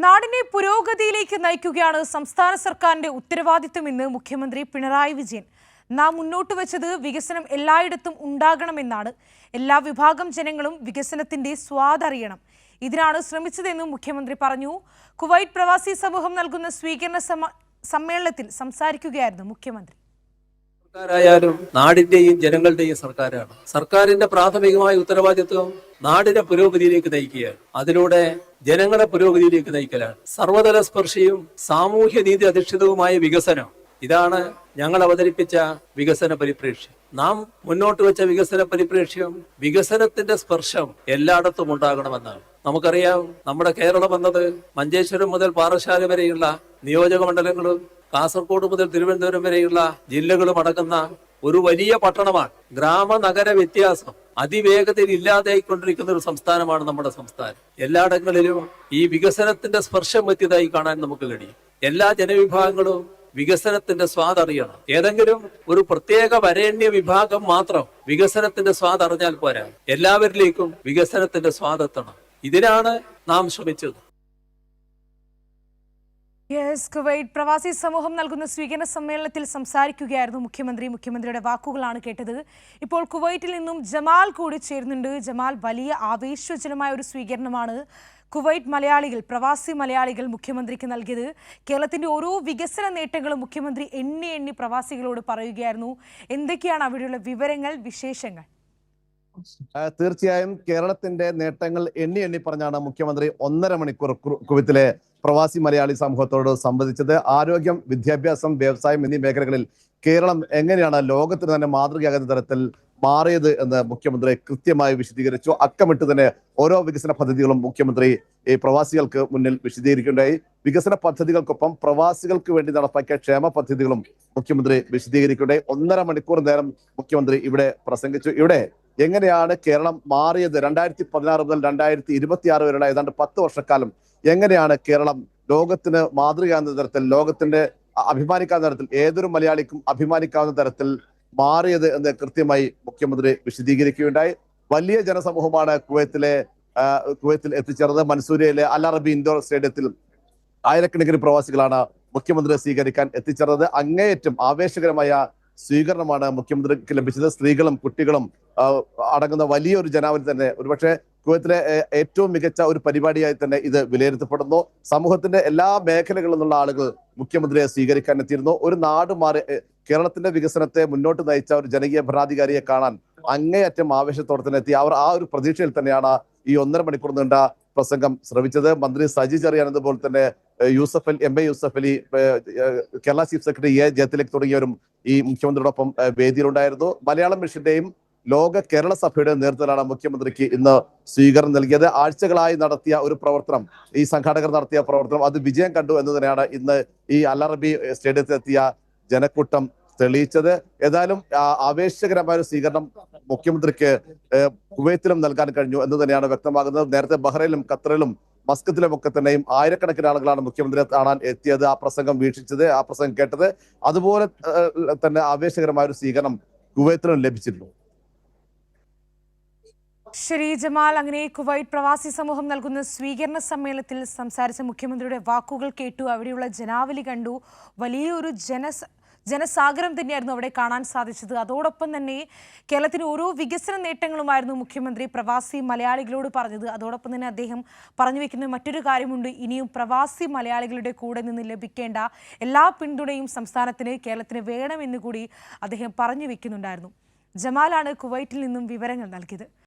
നാടിനെ പുരോഗതിയിലേക്ക് നയിക്കുകയാണ് സംസ്ഥാന സർക്കാരിന്റെ ഉത്തരവാദിത്തമെന്ന് മുഖ്യമന്ത്രി പിണറായി വിജയൻ. നാം മുന്നോട്ട് വെച്ചത് വികസനം എല്ലായിടത്തും ഉണ്ടാകണമെന്നാണ്. എല്ലാ വിഭാഗം ജനങ്ങളും വികസനത്തിന്റെ സ്വാദറിയണം. ഇതിനാണ് ശ്രമിച്ചതെന്നും മുഖ്യമന്ത്രി പറഞ്ഞു. കുവൈറ്റ് പ്രവാസി സമൂഹം നൽകുന്ന സ്വീകരണ സമ്മേളനത്തിൽ സംസാരിക്കുകയായിരുന്നു മുഖ്യമന്ത്രി. സർക്കാരായാലും നാടിന്റെയും ജനങ്ങളുടെയും സർക്കാരാണ്. സർക്കാരിന്റെ പ്രാഥമികമായ ഉത്തരവാദിത്വം നാടിനെ പുരോഗതിയിലേക്ക് നയിക്കുകയാണ്. അതിലൂടെ ജനങ്ങളെ പുരോഗതിയിലേക്ക് നയിക്കലാണ്. സർവതല സ്പർശിയും സാമൂഹ്യ നീതി അധിഷ്ഠിതവുമായ വികസനം, ഇതാണ് ഞങ്ങൾ അവതരിപ്പിച്ച വികസന പരിപ്രേക്ഷ്യം. നാം മുന്നോട്ട് വെച്ച വികസന പരിപ്രേക്ഷ്യം വികസനത്തിന്റെ സ്പർശം എല്ലായിടത്തും ഉണ്ടാകണമെന്നാണ്. നമുക്കറിയാം, നമ്മുടെ കേരളം എന്നത് മഞ്ചേശ്വരം മുതൽ പാറശാല വരെയുള്ള നിയോജക മണ്ഡലങ്ങളും കാസർഗോഡ് മുതൽ തിരുവനന്തപുരം വരെയുള്ള ജില്ലകളും അടങ്ങുന്ന ഒരു വലിയ പട്ടണമാണ്. ഗ്രാമ നഗര വ്യത്യാസം അതിവേഗതയിൽ ഇല്ലാതായിക്കൊണ്ടിരിക്കുന്ന ഒരു സംസ്ഥാനമാണ് നമ്മുടെ സംസ്ഥാനം. എല്ലായിടങ്ങളിലും ഈ വികസനത്തിന്റെ സ്പർശം എത്തിയതായി കാണാൻ നമുക്ക് കഴിയും. എല്ലാ ജനവിഭാഗങ്ങളും വികസനത്തിന്റെ സ്വാദറിയണം. ഏതെങ്കിലും ഒരു പ്രത്യേക വരേണ്യ വിഭാഗം മാത്രം വികസനത്തിന്റെ സ്വാദറിഞ്ഞാൽ പോരാ, എല്ലാവരിലേക്കും വികസനത്തിന്റെ സ്വാദെത്തണം. ഇതിനാണ് നാം ശ്രമിച്ചത്. കുവൈറ്റ് പ്രവാസി സമൂഹം നൽകുന്ന സ്വീകരണ സമ്മേളനത്തിൽ സംസാരിക്കുകയായിരുന്നു മുഖ്യമന്ത്രി. മുഖ്യമന്ത്രിയുടെ വാക്കുകളാണ് കേട്ടത്. ഇപ്പോൾ കുവൈറ്റിൽ നിന്നും ജമാൽ കൂടി ചേരുന്നുണ്ട്. ജമാൽ, വലിയ ആവേശജനമായ ഒരു സ്വീകരണമാണ് കുവൈറ്റ് മലയാളികൾ, പ്രവാസി മലയാളികൾ മുഖ്യമന്ത്രിക്ക് നൽകിയത്. കേരളത്തിന്റെ ഓരോ വികസന നേട്ടങ്ങളും മുഖ്യമന്ത്രി എണ്ണി പ്രവാസികളോട് പറയുകയായിരുന്നു. എന്തൊക്കെയാണ് അവിടെയുള്ള വിവരങ്ങൾ, വിശേഷങ്ങൾ? തീർച്ചയായും കേരളത്തിന്റെ നേട്ടങ്ങൾ എണ്ണി പറഞ്ഞാണ് മുഖ്യമന്ത്രി 1.5 മണിക്കൂർ കുവൈത്തിലെ പ്രവാസി മലയാളി സമൂഹത്തോട് സംവദിച്ചത്. ആരോഗ്യം, വിദ്യാഭ്യാസം, വ്യവസായം എന്നീ മേഖലകളിൽ കേരളം എങ്ങനെയാണ് ലോകത്തിന് തന്നെ മാതൃകയാകുന്ന തരത്തിൽ മാറിയത് എന്ന് മുഖ്യമന്ത്രി കൃത്യമായി വിശദീകരിച്ചു. അക്കമിട്ട് തന്നെ ഓരോ വികസന പദ്ധതികളും മുഖ്യമന്ത്രി ഈ പ്രവാസികൾക്ക് മുന്നിൽ വിശദീകരിക്കുകയുണ്ടായി. വികസന പദ്ധതികൾക്കൊപ്പം പ്രവാസികൾക്ക് വേണ്ടി നടപ്പാക്കിയ ക്ഷേമ പദ്ധതികളും മുഖ്യമന്ത്രി വിശദീകരിക്കുകയുണ്ടായി. 1.5 മണിക്കൂർ നേരം മുഖ്യമന്ത്രി ഇവിടെ പ്രസംഗിച്ചു. ഇവിടെ എങ്ങനെയാണ് കേരളം മാറിയത്, 2016 മുതൽ 2026 വരെയുള്ള ഏതാണ്ട് 10 വർഷക്കാലം എങ്ങനെയാണ് കേരളം ലോകത്തിന് മാതൃകയാകുന്ന തരത്തിൽ, ലോകത്തിന്റെ അഭിമാനിക്കാവുന്ന തരത്തിൽ, ഏതൊരു മലയാളിക്കും അഭിമാനിക്കാവുന്ന തരത്തിൽ മാറിയത് എന്ന് കൃത്യമായി മുഖ്യമന്ത്രി വിശദീകരിക്കുകയുണ്ടായി. വലിയ ജനസമൂഹമാണ് കുവൈത്തിൽ എത്തിച്ചേർന്നത്. മൻസൂരിയയിലെ അൽ അറബി ഇൻഡോർ സ്റ്റേഡിയത്തിൽ ആയിരക്കണക്കിന് പ്രവാസികളാണ് മുഖ്യമന്ത്രിയെ സ്വീകരിക്കാൻ എത്തിച്ചേർന്നത്. അങ്ങേയറ്റം ആവേശകരമായ സ്വീകരണമാണ് മുഖ്യമന്ത്രിക്ക് ലഭിച്ചത്. സ്ത്രീകളും കുട്ടികളും അടങ്ങുന്ന വലിയൊരു ജനാവലി തന്നെ, ഒരുപക്ഷെ കുവൈത്തിലെ ഏറ്റവും മികച്ച ഒരു പരിപാടിയായി തന്നെ ഇത് വിലയിരുത്തപ്പെടുന്നു. സമൂഹത്തിന്റെ എല്ലാ മേഖലകളിൽ നിന്നുള്ള ആളുകൾ മുഖ്യമന്ത്രിയെ സ്വീകരിക്കാൻ എത്തിയിരുന്നു. ഒരു നാട് മാറി കേരളത്തിന്റെ വികസനത്തെ മുന്നോട്ട് നയിച്ച ഒരു ജനകീയ ഭരണാധികാരിയെ കാണാൻ അങ്ങേയറ്റം ആവേശത്തോടെ തന്നെ എത്തി. അവർ ആ ഒരു പ്രതീക്ഷയിൽ തന്നെയാണ് ഈ 1.5 മണിക്കൂർ നീണ്ട പ്രസംഗം ശ്രവിച്ചത്. മന്ത്രി സജി ചെറിയാൻ, അതുപോലെ തന്നെ M A Yusuff Ali, Kerala chief secretary A Jayathilak തുടങ്ങിയവരും ഈ മുഖ്യമന്ത്രിയോടൊപ്പം വേദിയിലുണ്ടായിരുന്നു. മലയാളം മിഷന്റെയും ലോക കേരള സഭയുടെ നേതൃത്വത്തിലാണ് മുഖ്യമന്ത്രിക്ക് ഇന്ന് സ്വീകരണം നൽകിയത്. ആഴ്ചകളായി നടത്തിയ ഒരു പ്രവർത്തനം, ഈ സംഘാടകർ നടത്തിയ പ്രവർത്തനം, അത് വിജയം കണ്ടു എന്ന് തന്നെയാണ് ഇന്ന് ഈ അൽ അറബി സ്റ്റേഡിയത്തിലെത്തിയ ജനക്കൂട്ടം തെളിയിച്ചത്. ഏതായാലും ആവേശകരമായ ഒരു സ്വീകരണം മുഖ്യമന്ത്രിക്ക് കുവൈത്തിലും നൽകാൻ കഴിഞ്ഞു എന്ന് തന്നെയാണ് വ്യക്തമാകുന്നത്. നേരത്തെ ബഹ്റൈനിലും ഖത്തറിലും മസ്കത്തിലും ഒക്കെ തന്നെയും ആയിരക്കണക്കിന് ആളുകളാണ് മുഖ്യമന്ത്രിയെ കാണാൻ എത്തിയത്, ആ പ്രസംഗം വീക്ഷിച്ചത്, ആ പ്രസംഗം കേട്ടത്. അതുപോലെ തന്നെ ആവേശകരമായ ഒരു സ്വീകരണം കുവൈത്തിലും ലഭിച്ചിരുന്നു. ശരി ജമാൽ, അങ്ങനെ കുവൈറ്റ് പ്രവാസി സമൂഹം നൽകുന്ന സ്വീകരണ സമ്മേളനത്തിൽ സംസാരിച്ച മുഖ്യമന്ത്രിയുടെ വാക്കുകൾ കേട്ടു. അവിടെയുള്ള ജനാവലി കണ്ടു. വലിയൊരു ജനസാഗരം തന്നെയായിരുന്നു അവിടെ കാണാൻ സാധിച്ചത്. അതോടൊപ്പം തന്നെ കേരളത്തിന് ഓരോ വികസന നേട്ടങ്ങളുമായിരുന്നു മുഖ്യമന്ത്രി പ്രവാസി മലയാളികളോട് പറഞ്ഞത്. അതോടൊപ്പം തന്നെ അദ്ദേഹം പറഞ്ഞു വെക്കുന്ന മറ്റൊരു കാര്യമുണ്ട്. ഇനിയും പ്രവാസി മലയാളികളുടെ കൂടെ നിന്ന് ലഭിക്കേണ്ട എല്ലാ പിന്തുണയും സംസ്ഥാനത്തിന്, കേരളത്തിന് വേണമെന്ന് കൂടി അദ്ദേഹം പറഞ്ഞു വെക്കുന്നുണ്ടായിരുന്നു. ജമാലാണ് കുവൈറ്റിൽ നിന്നും വിവരങ്ങൾ നൽകിയത്.